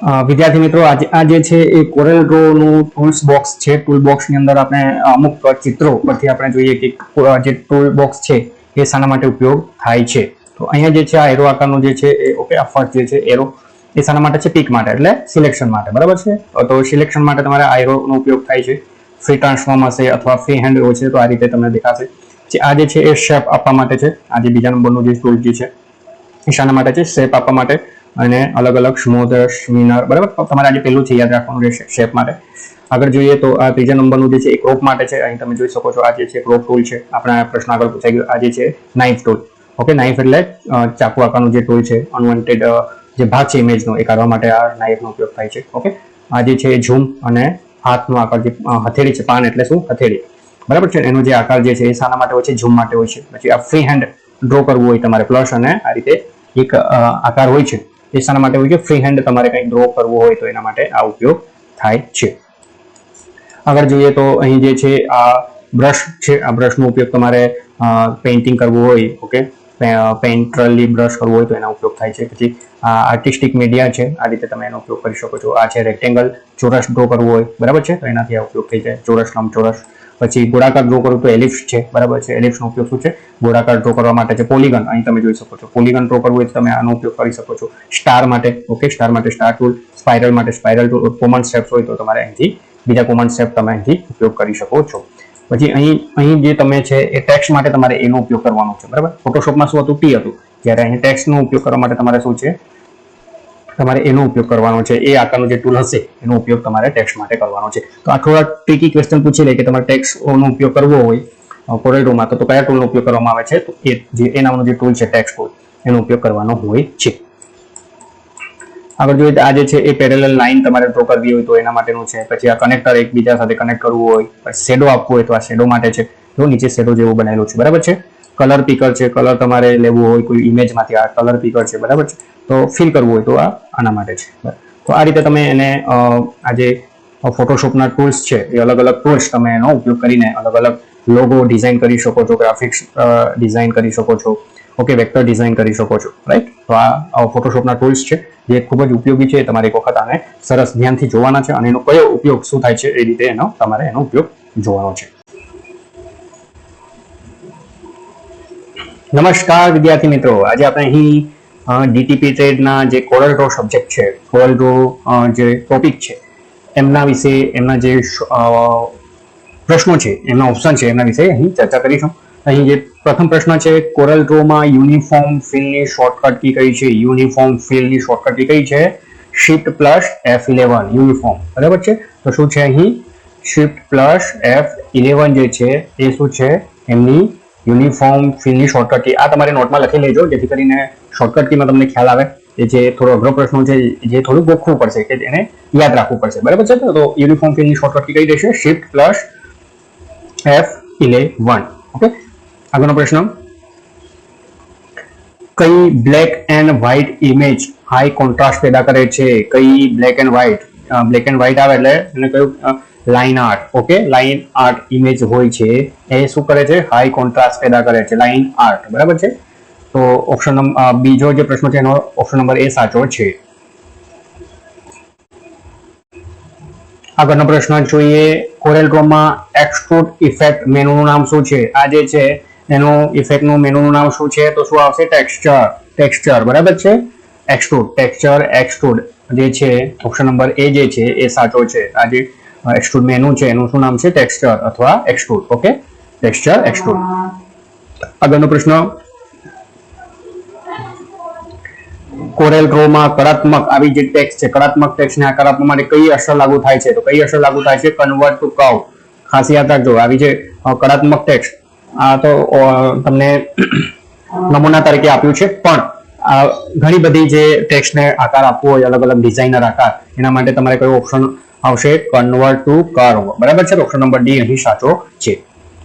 વિદ્યાર્થી મિત્રો આ જે છે એ કોરેલ ડ્રો નું ટૂલ્સ બોક્સ છે. ટૂલ બોક્સ ની અંદર આપણે અમુક ચિત્રો પરથી આપણે જોઈએ કે જે ટૂલ બોક્સ છે એ શાના માટે ઉપયોગ થાય છે. તો અહીંયા જે છે આ એરો આકારનું જે છે એ ઓકે આ ફર્સ્ટ જે છે એરો એ શાના માટે છે? પિક માટે, એટલે સિલેક્શન માટે, બરાબર છે. તો સિલેક્શન માટે તમારે આ એરો નો ઉપયોગ થાય છે. ફ્રી ટ્રાન્સફોર્મ હશે અથવા ફ્રી હેન્ડ એરો છે તો આ રીતે તમને દેખાશે. આ જે છે એ શેપ આપવા માટે છે. આ જે બીજા નંબરનું જે ટૂલ જે છે એ શાના માટે છે? શેપ આપવા માટે અને અલગ અલગ સ્મૂથ સ્વિનર, બરાબર. તમારે આજે પહેલું છે યાદ રાખવાનું રહેશે શેપ માટે. આગળ જોઈએ તો આ ત્રીજા નંબરનું જે છે એ ક્રોપ માટે છે. અહીં તમે જોઈ શકો છો આ જે છે ક્રોપ ટૂલ છે. આપણા પ્રશ્ન આગળ પૂછાઈ ગયો. આ જે છે નાઇફ ટૂલ, ઓકે. નાઇફ એટલે ચાકુ આકારનું જે ટૂલ છે, અનવોન્ટેડ જે ભાગ છે ઇમેજનો એ કાઢવા માટે આ નાઇફનો ઉપયોગ થાય છે, ઓકે. આ જે છે ઝૂમ અને હાથનો આકાર, જે હથેળી છે, પાન એટલે શું? હથેળી, બરાબર છે. એનો જે આકાર જે છે એ શાના માટે હોય છે? ઝૂમ માટે હોય છે. પછી આ ફ્રી હેન્ડ ડ્રો કરવું હોય તમારે, પ્લસ અને આ રીતે એક આકાર હોય છે એ શાના માટે હોય છે? ફ્રી હેન્ડ તમારે કંઈક ડ્રો કરવો હોય તો એના માટે આ ઉપયોગ થાય છે. આગળ જોઈએ તો અહીં જે છે આ બ્રશ છે. આ બ્રશનો ઉપયોગ તમારે પેઇન્ટિંગ કરવું હોય, ઓકે, પેઇન્ટરલી બ્રશ કરવું હોય તો એનો ઉપયોગ થાય છે. પછી આ આર્ટિસ્ટિક મીડિયા છે, આ રીતે તમે એનો ઉપયોગ કરી શકો છો. આ છે રેક્ટેંગલ, ચોરસ ડ્રો કરવું હોય, બરાબર છે, તો એનાથી આ ઉપયોગ થઈ જાય. ચોરસ, લંબચોરસ. પછી ગોળાકાર ડ્રો કરવું તો એલિપ્સ છે, બરાબર છે. એલિપ્સનો ઉપયોગ શું છે? ગોળાકાર ડ્રો કરવા માટે છે. પોલિગન, અહીં તમે જોઈ શકો છો. પોલિગન ડ્રો કરવું હોય તો તમે આનો ઉપયોગ કરી શકો છો. સ્ટાર માટે, ઓકે, સ્ટાર માટે સ્ટાર ટૂલ. સ્પાઇરલ માટે સ્પાઇરલ ટૂલ. કોમન શેપ્સ હોય તો તમારે અહીંથી બીજા કોમન શેપ તમે અહીંથી ઉપયોગ કરી શકો છો. પછી અહીં જે તમે છે એ ટેક્સ્ટ માટે તમારે એનો ઉપયોગ કરવાનો છે, બરાબર. ફોટોશોપમાં શું હતું? ટી હતું. જ્યારે અહીં ટેક્સ્ટનો ઉપયોગ કરવા માટે તમારે શું છે? તમારે એનો ઉપયોગ કરવાનો છે. એ આકારનો જે ટૂલ હશે એનો ઉપયોગ તમારે ટેક્સ્ટ માટે કરવાનો છે. તો આ થોડા ટ્રિકી ક્વેશ્ચન પૂછી લે કે તમારે ટેક્સ્ટનો ઉપયોગ કરવો હોય કોરેલ ડ્રોમાં તો કયા ટૂલનો ઉપયોગ કરવામાં આવે છે? તો એ નામનો જે ટૂલ છે ટેક્સ્ટ ટૂલ, એનો ઉપયોગ કરવાનો હોય છે. આગળ જોઈએ તો આ જે છે એ પેરેલલ લાઈન તમારે ડ્રો કરવી હોય તો એના માટેનું છે. પછી આ કનેક્ટર એકબીજા સાથે કનેક્ટ કરવું હોય, પછી શેડો આપવું હોય તો આ શેડો માટે છે. જો નીચે શેડો જેવું બનાવેલું છે, બરાબર છે. કલર પિકર છે, કલર તમારે લેવું હોય કોઈ ઇમેજમાંથી, આ કલર પિકર છે, બરાબર છે. તો ફિલ કરવું હોય તો આના માટે છે. તો આ રીતે તમે એને આ જે ફોટોશોપના ટૂલ્સ છે એ અલગ અલગ ટૂલ્સ તમે એનો ઉપયોગ કરીને અલગ અલગ લોગો ડિઝાઇન કરી શકો છો, ગ્રાફિક્સ ડિઝાઇન કરી શકો છો, ઓકે, વેક્ટર ડિઝાઇન કરી શકો છો, રાઈટ. તો આ ફોટોશોપના ટૂલ્સ છે જે ખૂબ જ ઉપયોગી છે. તમારે એક વખત આને સરસ ધ્યાનથી જોવાના છે અને એનો કયો ઉપયોગ શું થાય છે એ રીતે તમારે એનો ઉપયોગ જોવાનો છે. નમસ્કાર વિદ્યાર્થી મિત્રો, આજે આપણે અહીં ડીટીપી ટ્રેડના જે કોરલ ડ્રો સબ્જેક્ટ છે, કોરલ ડ્રો જે ટોપિક છે એમના વિશે, એમના જે પ્રશ્નો છે, એમના ઓપ્શન છે, એમના વિશે અહીં ચર્ચા કરીશું. અહીં જે પ્રથમ પ્રશ્ન છે, કોરલ ડ્રોમાં યુનિફોર્મ ફિલની શોર્ટકટ કી કઈ છે? યુનિફોર્મ ફિલની શોર્ટકટ કી કઈ છે? શિફ્ટ પ્લસ F11, યુનિફોર્મ, બરાબર છે. તો શું છે અહીં? શિફ્ટ પ્લસ F11 જે છે એ શું છે? એમની યુનિફોર્મ ફિલની શોર્ટકટ કી. આ તમારે નોટમાં લખી લેજો જેથી કરીને શોર્ટકટ કીમાં તમને ખ્યાલ આવે. એ જે થોડો અઘરો પ્રશ્ન છે જે થોડું ગોખવું પડશે કે એને યાદ રાખવું પડશે, બરાબર છે. તો યુનિફોર્મ ફિલની શોર્ટકટ કી કઈ રહેશે? Shift plus F11, okay. આગળનો પ્રશ્ન, કઈ black and white image high contrast પેદા કરે છે? કઈ બ્લેક એન્ડ વ્હાઇટ આવે એટલે એને કયું? Line art, okay. Line art image હોય છે એ શું કરે છે? હાઈ કોન્ટ્રાસ્ટ પેદા કરે છે, લાઇન આર્ટ, બરાબર છે. તો ઓપ્શન બીજો જે પ્રશ્ન છે એનો ઓપ્શન નંબર એ સાચો છે. આગળનો પ્રશ્ન જોઈએ, કોરેલ ડ્રોમાં એક્સટ્રુડ ઇફેક્ટ મેનુનું નામ શું છે? આ જે છે એનું ઇફેક્ટનું મેનુનું નામ શું છે? તો શું આવશે? ટેક્સચર, બરાબર છે. એક્સટ્રુડ, ટેક્સચર, એક્સટ્રુડ જે છે ઓપ્શન નંબર એ જે છે એ સાચો છે. આ જે એક્સટ્રુડ મેનુ છે એનું શું નામ છે? ટેક્સચર અથવા એક્સટ્રુડ, ઓકે. Texture, extrude. આગળનો પ્રશ્ન, કોરેલ ડ્રોમાં કળાત્મક આવી જે ટેક્સ્ટ છે, કળાત્મક ટેક્સ્ટને આકાર આપવા માટે કઈ અસર લાગુ થાય છે? તો કઈ અસર લાગુ થાય છે? Convert to curve. ખાસ યાદ રાખજો, આવી જે કળાત્મક ટેક્સ્ટ આ તો તમને નમૂના તરીકે આપ્યું છે, પણ ઘણી બધી જે ટેક્સ્ટને આકાર આપવો હોય, અલગ અલગ ડિઝાઇનર આકાર, એના માટે તમારે કયો ઓપ્શન આવશે? કન્વર્ટ ટુ કર્વ, બરાબર છે. ઓપ્શન નંબર ડી અહીં સાચો છે.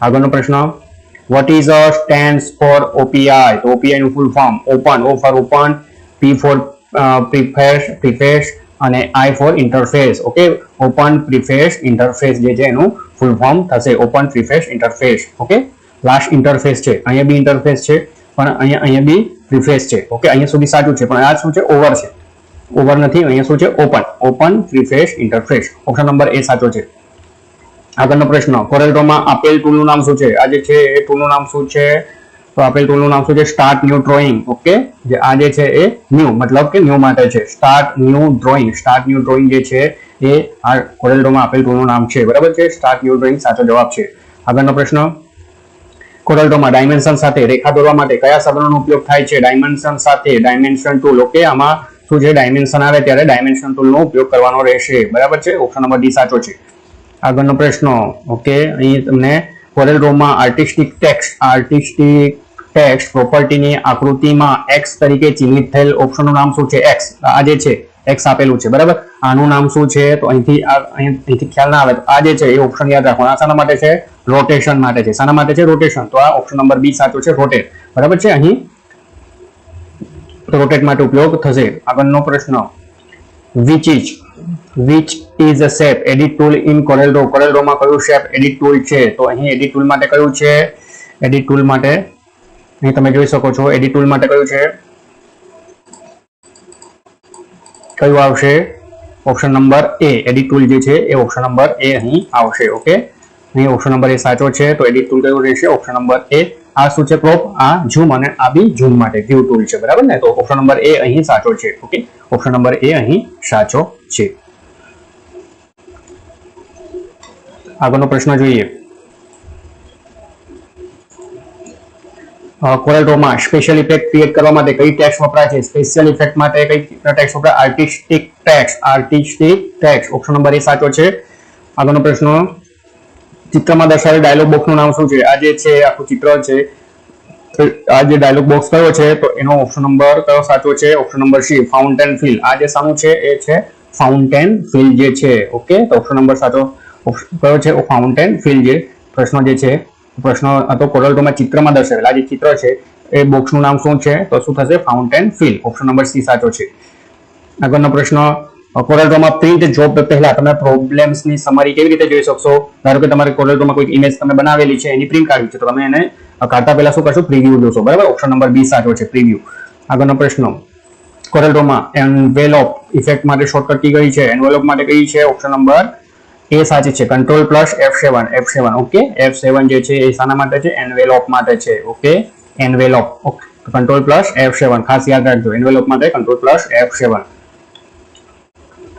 આગળનો પ્રશ્ન, what is stands for OPI? તો OPI નું full form open, O for open, P for preface અને I for interface, okay. Open preface interface જે છે એનું ફૂલ ફોર્મ થશે open preface interface, okay. Last interface છે, અહીંયા બી ઇન્ટરફેસ છે પણ અહીંયા બી પ્રીફેસ છે, ઓકે. અહીંયા સુધી સાચું છે પણ આ શું છે? ઓવર છે, ઓવર નથી, અહીંયા શું છે open, open free face interface. Option number A સાચો છે. આગળનો પ્રશ્ન, કોરેલ ડ્રોમાં આપેલ ટૂલનું નામ શું છે? આ જે છે એ ટૂલનું નામ શું છે? તો આપેલ ટૂલનું નામ શું છે? Start new drawing. ઓકે, જે આ જે છે એ ન્યૂ મતલબ કે ન્યૂ માટે છે. Start new drawing, start new drawing જે છે એ આ કોરેલ ડ્રોમાં આપેલ ટૂલનું નામ છે. બરાબર છે, સ્ટાર્ટ ન્યૂ ડ્રોઈંગ સાચો જવાબ છે. આગળનો પ્રશ્ન, કોરેલ ડ્રોમાં ડાયમેન્શન સાથે રેખા દોરવા માટે કયા સાધનોનો ઉપયોગ થાય છે? ડાયમેન્શન સાથે ડાયમેન્શન ટૂલ. ઓકે, આમાં શું છે ડાયમેન્શન આવે ત્યારે ડાયમેન્શન ટૂલનો ઉપયોગ કરવાનો રહેશે. બરાબર છે, ઓપ્શન નંબર ડી સાચો છે. આગળનો પ્રશ્ન, ઓકે, અહીં તમને કોરેલ ડ્રોમાં આર્ટિસ્ટિક ટેક્સ્ટ પ્રોપર્ટીની આકૃતિમાં એક્સ તરીકે ચિહ્નિત થયેલ ઓપ્શનનું નામ શું છે? એક્સ, આ જે છે એક્સ આપેલું છે. બરાબર, આનું નામ શું છે? તો અહીંથી ખ્યાલ ના આવે તો આ જે છે એ ઓપ્શન યાદ રાખવાનું. આ શાના માટે છે? રોટેશન માટે છે. શાના માટે છે? રોટેશન. તો આ ઓપ્શન નંબર બી સાચો છે, રોટેટ. બરાબર છે, અહીં રોટેટ માટે ઉપયોગ થશે. આગળનો પ્રશ્ન, which is a shape edit tool in Corel Draw. Corel Draw માં કયું shape edit tool છે? તો અહીં edit tool માટે કયું છે? edit tool માટે અહીં તમે જોઈ શકો છો, edit tool માટે કયું છે? કયું આવશે? ઓપ્શન નંબર એ. edit tool જે છે એ ઓપ્શન નંબર એ અહીં આવશે. ઓકે, અહીં ઓપ્શન નંબર એ સાચો છે. તો edit tool કયું રહેશે? ઓપ્શન નંબર એ. આ શું છે? ક્રોપ, આ ઝૂમ અને આ બી ઝૂમ માટે વ્યૂ ટૂલ છે. બરાબર ને, તો ઓપ્શન નંબર એ અહીં સાચો છે. ઓકે, ઓપ્શન નંબર એ અહીં સાચો છે. આગળનો પ્રશ્ન જોઈએ. કોરેલ ડ્રોમાં સ્પેશિયલ ઇફેક્ટ ક્રિએટ કરવા માટે કઈ ટેક્સ્ટ વપરાય છે? સ્પેશિયલ ઇફેક્ટ માટે કઈ ટેક્સ્ટ વપરાય? Artistic text. Option number A સાચો છે. આગળનો પ્રશ્ન, ચિત્રમાં દર્શાવેલ ડાયલોગ બોક્સનું નામ શું છે? આ જે છે આખું ચિત્ર છે, આ જે ડાયલોગ બોક્સ કયો છે? તો એનો ઓપ્શન નંબર કયો સાચો છે? Option number C, fountain fill. આ જે સાનું છે એ છે ફાઉન્ટેન ફિલ જે છે. ઓકે, તો ઓપ્શન નંબર સાચો કયો છે? Fountain fill. જે પ્રશ્ન જે છે, પ્રશ્ન હતો કોરેલ ડ્રોમાં ચિત્રમાં દર્શાવેલ આ જે ચિત્ર છે એ બોક્સનું નામ શું છે? તો શું થશે? Fountain fill. Option number C સાચો છે. આગળનો પ્રશ્ન, કોરેલ ડ્રોમાં પ્રિન્ટ જોબ પહેલા તમે પ્રોબ્લેમ્સની સમરી કેવી રીતે જોઈ શકશો? ધારો કે તમારે કોરેલ ડ્રોમાં કોઈ ઇમેજ તમે બનાવેલી છે, એની પ્રિન્ટ કાઢવી છે, તો તમે એને કાઢતા પહેલા શું કરશો? પ્રિવ્યુ જોશો. બરાબર, ઓપ્શન નંબર બી સાચો છે, પ્રિવ્યુ. આગળનો પ્રશ્ન, કોરેલ ડ્રોમાં એન્વેલોપ ઇફેક્ટ માટે શોર્ટકટ કી કઈ છે? એન્વેલોપ માટે કઈ છે? ઓપ્શન નંબર એ સાચી છે, control plus F7. Okay, F7 જે છે એ શાના માટે છે? એન્વેલોપ માટે છે. Okay, envelope. Okay, control plus F7 ખાસ યાદ રાખજો, એન્વેલોપ માટે કંટ્રોલ પ્લસ F7.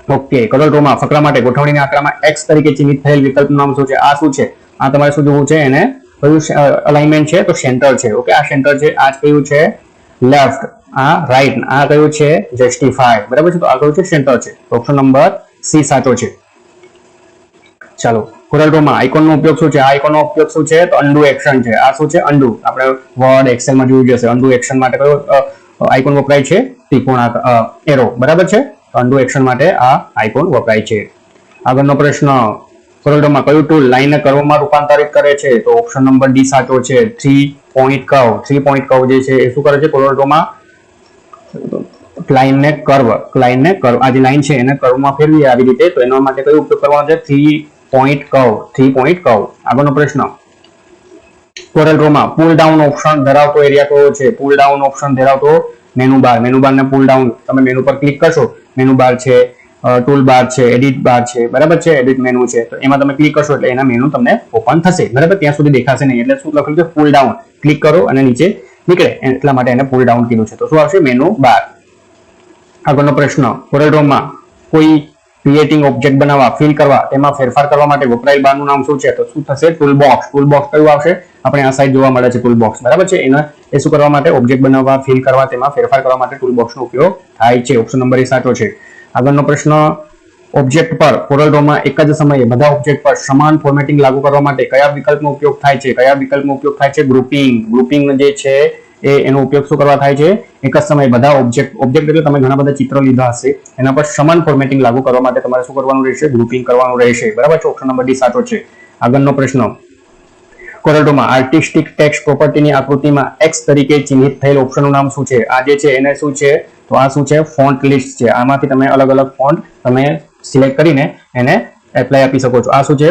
ઓકે, કોરેલ ડ્રોમાં ફકરા માટે ગોઠવણીના આંકડામાં X તરીકે ચિહ્નિત થયેલ વિકલ્પનું નામ શું છે? આ શું છે? આ તમારે શું જોવું છે? એને કયું અલાઇનમેન્ટ છે? તો સેન્ટર છે. ઓકે, આ સેન્ટર છે. આ કયું છે? લેફ્ટ. આ રાઈટ. આ કયું છે? જસ્ટિફાય. બરાબર છે, તો આ કયું છે? સેન્ટર છે. ઓપ્શન નંબર સી સાચો છે. ચાલો, કોરેલ ડ્રોમાં આઇકોનનો ઉપયોગ શું છે? આ આઇકોનનો ઉપયોગ શું છે? તો અન્ડુ એક્શન છે. આ શું છે? અન્ડુ. આપણે વર્ડ એક્સેલ માં જોયું જશે. અન્ડુ એક્શન માટે કયો આઇકોન વપરાય છે? ત્રિકોણાક એરો. બરાબર છે, અન્ડુ એક્શન માટે આ આઇકોન વપરાય છે. આગળનો પ્રશ્ન, કોરેલ ડ્રોમાં કયું ટૂલ લાઈનને કર્વમાં રૂપાંતરિત કરે છે? તો ઓપ્શન નંબર ડી સાચો છે, 3 પોઈન્ટ કર્વ. 3 પોઈન્ટ કર્વ જે છે એ શું કરે છે? કોરેલ ડ્રોમાં લાઈનને કર્વ, આ જે લાઈન છે એને કર્વમાં ફેરવી આવી રીતે, તો એના માટે કયો ઉપયોગ કરવાનો છે? 3 પોઈન્ટ કર્વ. આગળનો પ્રશ્ન, કોરેલ ડ્રોમાં પુલ ડાઉન ઓપ્શન ધરાવતો એરિયા કયો છે? પુલ ડાઉન ઓપ્શન ધરાવતો મેનુ બાર. મેનુ બારને પુલ ડાઉન, તમે મેનુ પર ક્લિક કરશો, મેનુ બાર છે, ટૂલ બાર છે, એડિટ બાર છે. બરાબર છે, એડિટ મેનુ છે, તો એમાં તમે ક્લિક કરશો એટલે એના મેનુ તમને ઓપન થશે. બરાબર, ત્યાં સુધી દેખાશે નહીં. એટલે શું લખ્યું છે? Pull down. ક્લિક કરો અને નીચે નીકળે, એટલા માટે એને પુલ ડાઉન કીધું છે. તો શું આવશે? Menu bar. આગળનો પ્રશ્ન, કોરેલ ડ્રોમાં કોઈ ક્રિએટિંગ ઓબ્જેક્ટ બનાવવા, ફિલ કરવા, તેમાં ફેરફાર કરવા માટે વપરાયેલ બારનું નામ શું છે? તો શું થશે? Tool box. ટૂલ બોક્સ કયું આવશે? આપણે આ સાઈડ જોવા મળે છે ટૂલ બોક્સ. બરાબર છે, એ શું કરવા માટે? ઓબ્જેક્ટ બનાવવા, ફિલ કરવા, તેમાં ફેરફાર કરવા માટે ટૂલ બોક્સનો ઉપયોગ થાય છે. ઓપ્શન નંબર એ સાચો છે. આગળનો પ્રશ્ન, ઓબ્જેક્ટ પર કોરેલ ડ્રોમાં એક જ સમયે બધા ઓબ્જેક્ટ પર સમાન ફોર્મેટિંગ લાગુ કરવા માટે કયા વિકલ્પનો ઉપયોગ થાય છે? ઉપયોગ થાય છે? ગ્રુપિંગ જે છે એનો ઉપયોગ શું કરવા થાય છે? એક જ સમયે બધા ઓબ્જેક્ટ એટલે તમે ઘણા બધા ચિત્રો લીધા હશે, એના પર સમાન ફોર્મેટિંગ લાગુ કરવા માટે તમારે શું કરવાનું રહેશે? ગ્રુપિંગ કરવાનું રહેશે. બરાબર છે, ઓપ્શન નંબર ડી સાચો છે. આગળનો પ્રશ્ન, કોરેલ ડ્રોમાં આર્ટિસ્ટિક ટેક્સ્ટ પ્રોપર્ટીની આકૃતિમાં X તરીકે ચિહ્નિત થયેલ ઓપ્શનનું નામ શું છે? આ જે છે એને શું છે? તો આ શું છે? ફોન્ટ લિસ્ટ છે. આમાંથી તમે અલગ અલગ ફોન્ટ તમે સિલેક્ટ કરીને એને એપ્લાય આપી શકો છો. આ શું છે?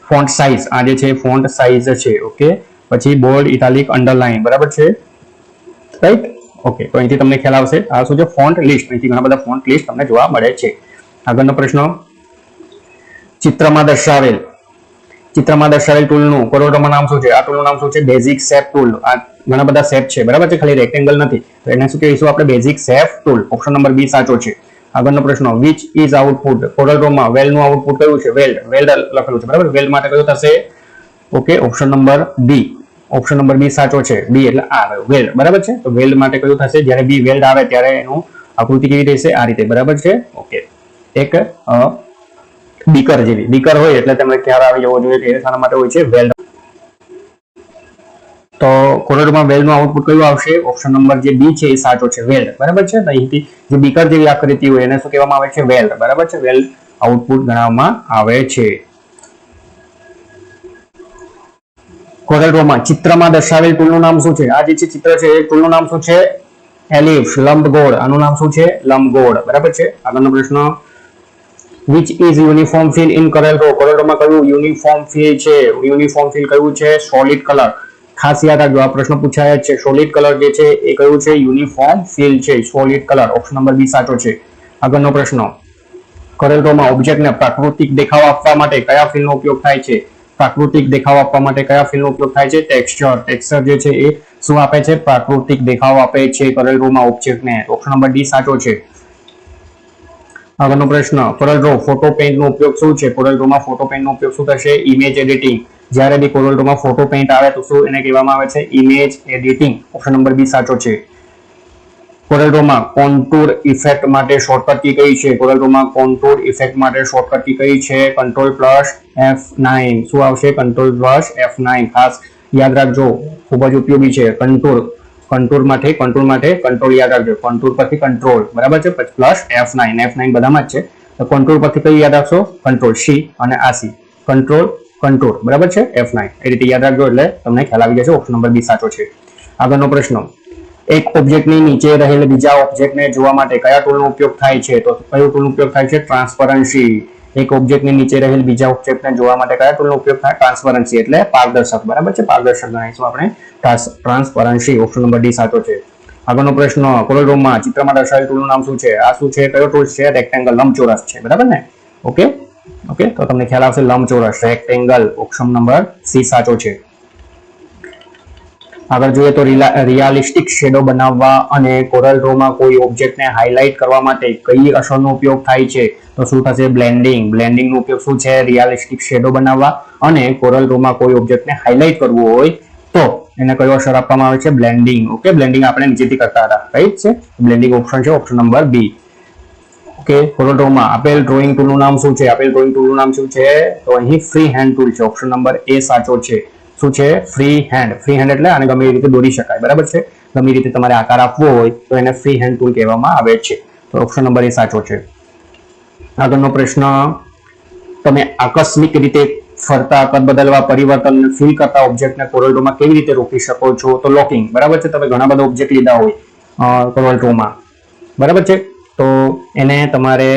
Font size. આ જે છે ફોન્ટ સાઇઝ છે. ઓકે, પછી બોલ્ડ, ઇટાલિક, અંડરલાઇન. બરાબર છે, રાઈટ. ઓકે, તો અહીંથી તમને ખ્યાલ આવશે. આ શું છે? Font list. અહીંથી ઘણા બધા ફોન્ટ લિસ્ટ તમને જોવા મળે છે. આગળનો પ્રશ્ન, ચિત્રમાં દર્શાવેલ ટૂલનું કોરોડોમાં નામ શું છે? આ ટૂલનું નામ શું છે? Basic shape tool. આ ઘણા બધા શેપ છે, બરાબર છે, ખાલી રેક્ટેંગલ નથી, તો એને શું કહીશું આપણે? Basic shape tool. Option number B સાચો છે. આગળનો પ્રશ્ન, વિચ ઇઝ આઉટપુટ કોરલડ્રોમાં વેલનું આઉટપુટ કયું છે? વેલ્ડ લખેલું છે, બરાબર. વેલ્ડ માટે કયું થશે? Okay, option number B. Option number B સાચો છે. બી એટલે આ વેલ્ડ, બરાબર છે. તો વેલ્ડ માટે કયું થશે? જ્યારે બી વેલ્ડ આવે ત્યારે એનું આકૃતિ કેવી રહેશે? આ રીતે, બરાબર છે. ઓકે, એક બીકર જેવી. બીકર હોય એટલે તમને ખ્યાલ આવી જવો જોઈએ કે શાના માટે હોય છે? વેલ્ડ. તો કોરલડ્રોમાં વેલ્ડનું આઉટપુટ કયું આવશે? ઓપ્શન નંબર જે બી છે એ સાચો છે, વેલ્ડ, બરાબર છે. તો અહીંથી જે બીકર જેવી આકૃતિ હોય એને શું કહેવામાં આવે છે? વેલ્ડ, બરાબર છે. વેલ્ડ આઉટપુટ ગણવામાં આવે છે. કોરલડ્રોમાં ચિત્રમાં દર્શાવેલ ટૂલનું નામ શું છે? આ જે ચિત્ર છે એ ટૂલનું નામ શું છે? એલિપ્સ, લંબગોળ. આનું નામ શું છે? લંબગોળ, બરાબર છે. આગળનો પ્રશ્ન, which is uniform fill in CorelDRAW. કોરલડ્રોમાં કયું યુનિફોર્મ ફિલ છે? યુનિફોર્મ ફિલ કયું છે? Solid colour. ખાસ યાદ રાખજો, આ પ્રશ્ન પૂછાય છે. સોલિડ કલર જે છે એ કયું છે? યુનિફોર્મ ફિલ છે, solid colour. Option number B સાચો છે. આગળનો પ્રશ્ન, કોરલડ્રોમાં ઓબ્જેક્ટને પ્રાકૃતિક દેખાવ આપવા માટે કયા ફિલનો ઉપયોગ થાય છે? પ્રાકૃતિક દેખાવ આપવા માટે કયા ફિલનો ઉપયોગ થાય છે? ટેક્સચર. ટેક્સચર જે છે એ શું આપે છે? પ્રાકૃતિક દેખાવ આપે છે કોરલડ્રોમાં ઓબ્જેક્ટને. ઓપ્શન નંબર ડી સાચો છે. આગળનો પ્રશ્ન, કોરલડ્રો ફોટો પેઇન્ટનો ઉપયોગ શું છે? કોરલડ્રોમાં ફોટો પેઇન્ટનો ઉપયોગ શું થશે? Image editing. જ્યારે બી કોરલડ્રોમાં ફોટો પેઇન્ટ આવે તો શું એને કહેવામાં આવે છે? Image editing. Option number B સાચો છે. કોરલડ્રોમાં કોન્ટૂર ઇફેક્ટ માટે શોર્ટકટ કી કઈ છે? કોરલડ્રોમાં કોન્ટૂર ઇફેક્ટ માટે શોર્ટકટ કી કઈ છે? Ctrl+F9. શું આવશે? Ctrl+F9. ખાસ યાદ રાખજો, ખૂબ જ ઉપયોગી છે. કંટુર માટે કંટ્રોલ યાદ રાખજો. કંટુર પરથી કંટ્રોલ, બરાબર છે. Plus F9. F9 બધામાં જ છે. તો કંટ્રોલ પરથી કઈ યાદ રાખશો? કંટ્રોલ સી અને આ સી. કંટ્રોલ, બરાબર છે. F9 એ રીતે યાદ રાખજો એટલે તમને ખ્યાલ આવી જશે. ઓપ્શન નંબર બી સાચો છે. આગળનો પ્રશ્ન, એક ઓબ્જેક્ટની નીચે રહેલ બીજા ઓબ્જેક્ટને જોવા માટે કયા ટૂલનો ઉપયોગ થાય છે? તો કયો ટૂલનો ઉપયોગ થાય છે? ટ્રાન્સપરન્સી. એક ઓબ્જેક્ટની નીચે રહેલ બીજા ઓબ્જેક્ટને જોવા માટે કયા ટૂલનો ઉપયોગ થાય? ટ્રાન્સપરન્સી એટલે પારદર્શક, બરાબર છે. પારદર્શક ગણાવીશું આપણે ટ્રાન્સપરન્સી. ઓપ્શન નંબર ડી સાચો છે. આગળનો પ્રશ્ન, કોરલડ્રોમાં ચિત્રમાં દર્શાવેલ ટૂલનું નામ શું છે? આ શું છે? કયો ટૂલ છે? રેક્ટેંગલ, લંબચોરસ છે, બરાબર ને? ઓકે, તો તમને ખ્યાલ આવશે. લંબચોરસ, રેક્ટેંગલ. ઓપ્શન નંબર સી સાચો છે. આગળ જોઈએ તો રિયાલિસ્ટિક શેડો બનાવવા અને કોરલડ્રોમાં કોઈ ઓબ્જેક્ટને હાઇલાઇટ કરવા માટે કઈ અસરનો ઉપયોગ થાય છે? તો શું થશે? બ્લેન્ડિંગ. બ્લેન્ડિંગનો ઉપયોગ શું છે? રિયાલિસ્ટિક શેડો બનાવવા અને કોરલડ્રોમાં કોઈ ઓબ્જેક્ટને હાઇલાઇટ કરવું હોય તો એને કયો અસર આપવામાં આવે છે? બ્લેન્ડિંગ. ઓકે, બ્લેન્ડિંગ આપણે નીચેથી કરતા હતા, રાઈટ છે. બ્લેન્ડિંગ ઓપ્શન છે, ઓપ્શન નંબર બી. ઓકે, કોરલડ્રોમાં આપેલ ડ્રોઈંગ ટૂલનું નામ શું છે? આપેલ ડ્રોઈંગ ટૂલનું નામ શું છે? તો અહીં ફ્રી હેન્ડ ટૂલ છે. ઓપ્શન નંબર એ સાચો છે. શું છે? Free hand. ફ્રી હેન્ડ એટલે આને ગમે એ રીતે દોરી શકાય, બરાબર છે. ગમે એ રીતે તમારે આકાર આપવો હોય તો એને ફ્રી હેન્ડ ટૂલ કહેવામાં આવે છે. તો ઓપ્શન નંબર એ સાચો છે. આગળનો પ્રશ્ન, તમે આકસ્મિક રીતે ફરતા, કદ બદલવા, પરિવર્તન ફીલ કરતા ઓબ્જેક્ટને કોરલડ્રોમાં કેવી રીતે રોકી શકો છો? તો લોકિંગ, બરાબર છે. તમે ઘણા બધા ઓબ્જેક્ટ લીધા હોય કોરલડ્રોમાં, બરાબર છે. તો એને તમારે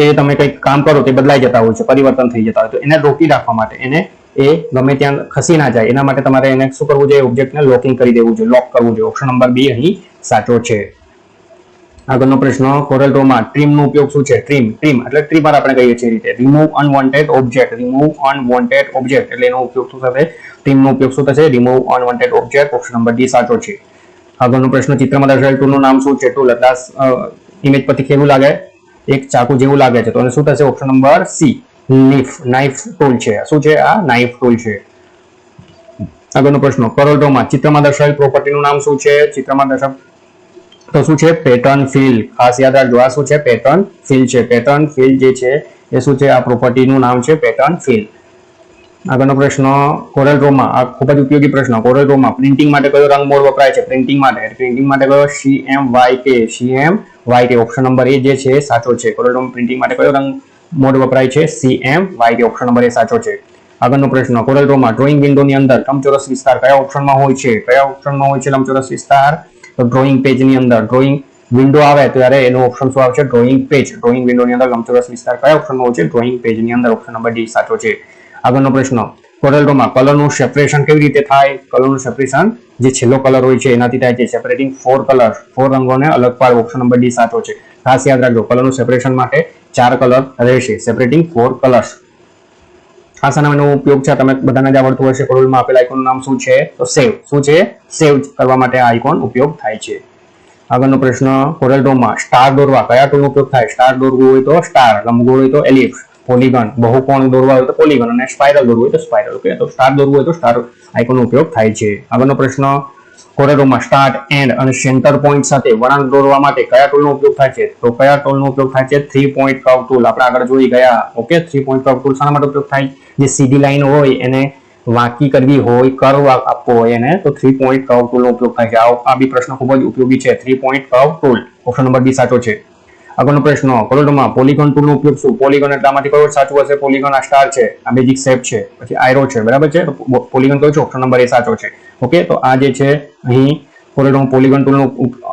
એ તમે કંઈક કામ કરો તે બદલાઈ જતા હોય છે, પરિવર્તન થઈ જતા હોય, તો એને રોકી રાખવા માટે, એને એ ગમે ત્યાં ખસી ના જાય એના માટે તમારે એને શું કરવું જોઈએ? ઓબ્જેક્ટને લોકિંગ કરી દેવું જોઈએ, લોક કરવું જોઈએ. ઓપ્શન નંબર બી અહીં સાચો છે. આગળનો પ્રશ્ન, કોરલડ્રોમાં ટ્રીમનો ઉપયોગ શું છે? ટ્રીમ એટલે ટ્રીમર આપણે કહીએ છીએ રીતે. રિમૂવ અનવોન્ટેડ ઓબ્જેક્ટ એટલે એનો ઉપયોગ શું થશે? ટ્રીમનો ઉપયોગ શું થશે? Remove unwanted object. Option number D સાચો છે. આગળનો પ્રશ્ન, ચિત્રમાં દર્શાવેલ ટૂલનું નામ શું છે? ટૂલ એટલે ઇમેજ પરથી કેવું લાગે? એક ચાકુ જેવું લાગે છે, તો એને શું થશે? Option number C, knife tool છે. શું છે? આ નાઇફ ટૂલ છે. આગળનો પ્રશ્ન, કોરલડ્રોમાં ચિત્રમાં દર્શાવેલ પ્રોપર્ટીનું નામ શું છે? ચિત્રમાં દર્શાવેલ તો શું છે? Pattern fill. ખાસ યાદ રાખજો, આ શું છે? પેટર્ન ફિલ છે. પેટર્ન ફિલ જે છે એ શું છે? આ પ્રોપર્ટીનું નામ છે પેટર્ન ફિલ. આગળનો પ્રશ્ન, કોરલડ્રોમાં, આ ખૂબ જ ઉપયોગી પ્રશ્ન, કોરલડ્રોમાં પ્રિન્ટિંગ માટે કયો રંગ મોડ વપરાય છે? પ્રિન્ટિંગ માટે કયો? CMYK. ઓપ્શન નંબર એ જે છે સાચો છે. કોરલડ્રોમાં પ્રિન્ટિંગ માટે કયો રંગ મોડ વપરાય છે? CMYK. ઓપ્શન નંબર એ સાચો છે. આગળનો પ્રશ્ન, કોરલડ્રોમાં ડ્રોઈંગ વિન્ડોની અંદર લંબચોરસ વિસ્તાર કયા ઓપ્શનમાં હોય છે? કયા ઓપ્શનમાં હોય છે લંબચોરસ વિસ્તાર? તો ડ્રોઈંગ પેજની અંદર, ડ્રોઈંગ વિન્ડો આવે ત્યારે એનો ઓપ્શન શું આવશે? Drawing page. ડ્રોઈંગ વિન્ડોની અંદર લંબચોરસ વિસ્તાર કયા ઓપ્શનમાં હોય છે? ડ્રોઈંગ પેજની અંદર. ઓપ્શન નંબર ડી સાચો છે. આગળનો પ્રશ્ન, કોરલડ્રોમાં કલરનું સેપરેશન કેવી રીતે થાય? કલરનું સેપરેશન જે છેલ્લો કલર હોય છે એનાથી થાય છે. સેપરેટિંગ 4 કલર્સ, 4 રંગોને અલગ પાડવું. ઓપ્શન નંબર ડી સાચો છે. ખાસ યાદ રાખજો, કલરનું સેપરેશન માટે 4 કલર રહેશે. સેપરેટિંગ 4 કલર્સ. આ સાનાનો ઉપયોગ છે તમે બધાને જ આવડતું હશે. કોરલમાં આપેલા આઇકોનનું નામ શું છે? તો સેવ. શું છે? સેવ કરવા માટે આ આઇકોન ઉપયોગ થાય છે. આગળનો પ્રશ્ન, કોરલડ્રોમાં સ્ટાર દોરવા કયા ટૂલનો ઉપયોગ થાય? સ્ટાર દોરવું હોય તો સ્ટાર, લંબગોળ હોય તો એલિપ્સ, પોલીગન, બહુકોણ દોરવા હોય તો પોલીગન અને સ્પાઇરલ દોરવું હોય તો સ્પાઇરલ. ઓકે, તો સ્ટાર દોરવું હોય તો સ્ટાર આઇકોનનો ઉપયોગ થાય છે. આગળનો પ્રશ્ન, કોરલડ્રોમાં સ્ટાર્ટ, એન્ડ અને સેન્ટર પોઈન્ટ સાથે વળાંક દોરવા માટે કયા ટૂલનો ઉપયોગ થાય છે? તો કયા ટૂલનો ઉપયોગ થાય છે? 3 પોઈન્ટ કર્વ ટૂલ. આપણે આગળ જોઈ ગયા. ઓકે, 3 પોઈન્ટ કર્વ ટૂલ શાના માટે ઉપયોગ થાય? જે સીધી લાઈન હોય એને વાંકી કરવી હોય, કર્વ આપવો હોય એને, તો 3 પોઈન્ટ કર્વ ટૂલનો ઉપયોગ થાય છે. આ બી પ્રશ્ન ખૂબ જ ઉપયોગી છે. 3 point curve tool. Option number B સાચો છે. આગળનો પ્રશ્ન, કોરલડ્રોમાં પોલીગન ટૂલનો ઉપયોગ શું? પોલીગન એટલે આમાંથી કયો સાચું હશે? પોલીગન આ સ્ટાર છે, આ બેઝિક શેપ છે, પછી આયરો છે, બરાબર છે. તો પોલીગન કયો છે? ઓપ્શન નંબર એ સાચો છે. ઓકે, તો આ જે છે અહીં કોરલડ્રોમાં પોલીગન ટૂલનો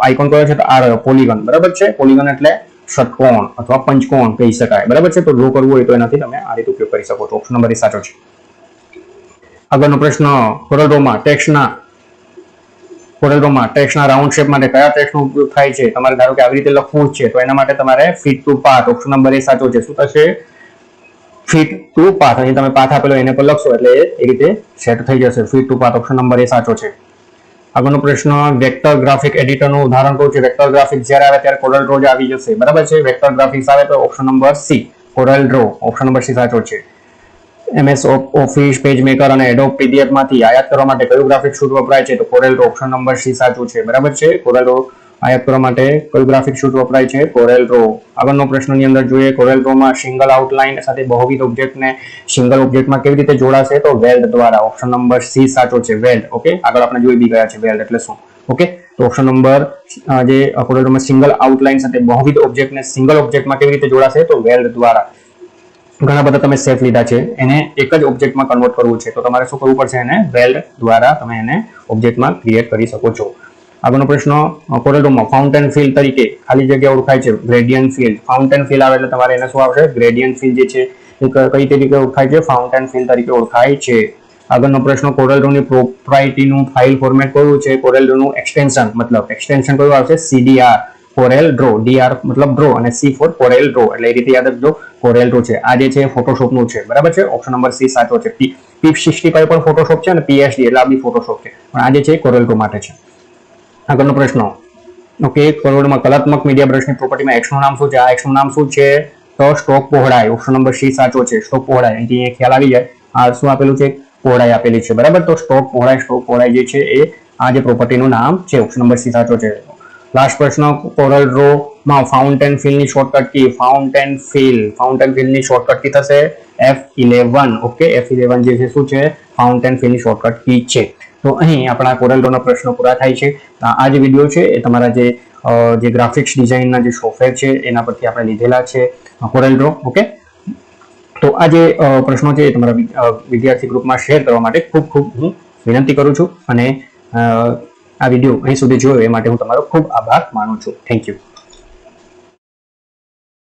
આઇકોન કયો છે? તો આ રહ્યો પોલીગન, બરાબર છે. પોલીગન એટલે ષટકોણ અથવા પંચકોણ કહી શકાય, બરાબર છે. તો ડ્રો કરવું હોય તો એનાથી તમે આ રીતે ઉપયોગ કરી શકો છો. ઓપ્શન નંબર એ સાચો છે. આગળનો પ્રશ્ન, કોરલડ્રોમાં ટેક્સ્ટના રાઉન્ડ શેપ માટે કયા ટેક્સ્ટનો ઉપયોગ થાય છે? તમારે ધારો કે આવી રીતે લખવું છે તો એના માટે તમારે fit to path. Option number A સાચો છે. શું થશે? Fit to path. અહીં તમે પાથ આપેલો એને પર લખશો એટલે એ રીતે સેટ થઈ જશે. Fit to path. Option number A સાચો છે. આગળનો પ્રશ્ન, વેક્ટર ગ્રાફિક એડિટરનું ઉદાહરણ કયું છે? વેક્ટર ગ્રાફિક્સ જ્યારે આવે ત્યારે કોરલડ્રો જ આવી જશે, બરાબર છે. વેક્ટર ગ્રાફિક્સ આવે તો option number C, CorelDRAW. Option number C સાચો છે. MS ઓફિસ, પેજ મેકર અને એડોબ પીડીએફ માંથી આયાત કરવા માટે કયું ગ્રાફિક સૂટ વપરાય છે? તો કોરલડ્રો. ઓપ્શન નંબર સી સાચું છે, બરાબર છે. કોરલડ્રો આયાત કરવા માટે કયું ગ્રાફિક સૂટ વપરાય છે? કોરલડ્રો. આગળનો પ્રશ્નની અંદર જોઈએ, કોરલડ્રોમાં સિંગલ આઉટલાઇન સાથે બહુવિધ ઓબ્જેક્ટને સિંગલ ઓબ્જેક્ટમાં કેવી રીતે જોડાશે? તો વેલ્ડ દ્વારા. ઓપ્શન નંબર સી સાચો છે, વેલ્ડ. ઓકે, આગળ આપણે જોઈ બી ગયા છે વેલ્ડ એટલે શું. ઓકે, તો ઓપ્શન નંબર જે કોરલડ્રોમાં સિંગલ આઉટલાઇન સાથે બહુવિધ ઓબ્જેક્ટને સિંગલ ઓબ્જેક્ટમાં કેવી રીતે જોડાશે? તો વેલ્ડ દ્વારા. ઘણા બધા તમે શેપ લીધા છે, એને એક જ ઓબ્જેક્ટમાં કન્વર્ટ કરવું છે તો તમારે શું કરવું પડશે? એને વેલ્ડ દ્વારા તમે એને ઓબ્જેક્ટમાં ક્રિએટ કરી શકો છો. આગળનો પ્રશ્ન, કોરલડ્રોમાં ફાઉન્ટેન ફિલ તરીકે ખાલી જગ્યા ઓળખાય છે ગ્રેડિયન્ટ ફિલ. ફાઉન્ટેન ફિલ આવે એટલે તમારે એને શું આવશે? ગ્રેડિયન્ટ ફિલ જે છે એ કઈ તરીકે ઓળખાય છે? ફાઉન્ટેન ફિલ તરીકે ઓળખાય છે. આગળનો પ્રશ્ન, કોરલડ્રોની પ્રોપ્રાઇટીનું ફાઇલ ફોર્મેટ કયું છે? કોરલડ્રોનું એક્સટેન્શન કયું આવશે? CDR, CorelDRAW. DR મતલબ ડ્રો અને C ફોર કોરલડ્રો, એટલે એ રીતે યાદ રાખજો. કોરલડ્રો છે. આ જે છે ફોટોશોપનું છે, બરાબર છે. ઓપ્શન નંબર સી સાચો છે. P65 પણ ફોટોશોપ છે અને PSD એટલે આ બી ફોટોશોપ છે, પણ આ જે છે કોરલડ્રો માટે છે. આગળનો પ્રશ્ન, ઓકે, કોરલડ્રોમાં કલાત્મક મીડિયા બ્રશની પ્રોપર્ટીમાં X નું નામ શું છે? આ X નું નામ શું છે? તો સ્ટ્રોક પહોળાઈ. ઓપ્શન નંબર સી સાચો છે. સ્ટ્રોક પહોળાઈ. અહીંથી ખ્યાલ આવી જાય આ શું આપેલું છે? પહોળાઈ આપેલી છે, બરાબર. તો સ્ટ્રોક પહોળાઈ જે છે એ આ જે પ્રોપર્ટીનું નામ છે. ઓપ્શન નંબર સી સાચો છે. લાસ્ટ પ્રશ્ન, કોરલડ્રોમાં ફાઉન્ટેન ફિલની શોર્ટકટ કી. ફાઉન્ટેન ફિલની શોર્ટકટ કી થશે F11. ઓકે, F11 જે છે શું છે? ફાઉન્ટેન ફિલની શોર્ટકટ કી છે. તો અહીં આપણા કોરલડ્રોના પ્રશ્નો પૂરા થાય છે. આ જે વિડીયો છે એ તમારા જે ગ્રાફિક્સ ડિઝાઇનના જે સોફ્ટવેર છે એના પરથી આપણે લીધેલા છે કોરલડ્રો. ઓકે, તો આ જે પ્રશ્નો છે એ તમારા વિદ્યાર્થી ગ્રુપમાં શેર કરવા માટે ખૂબ હું વિનંતી કરું છું અને આ વિડીયો અહીં સુધી જોયો એ માટે હું તમારો ખૂબ આભાર માનું છું. Thank you.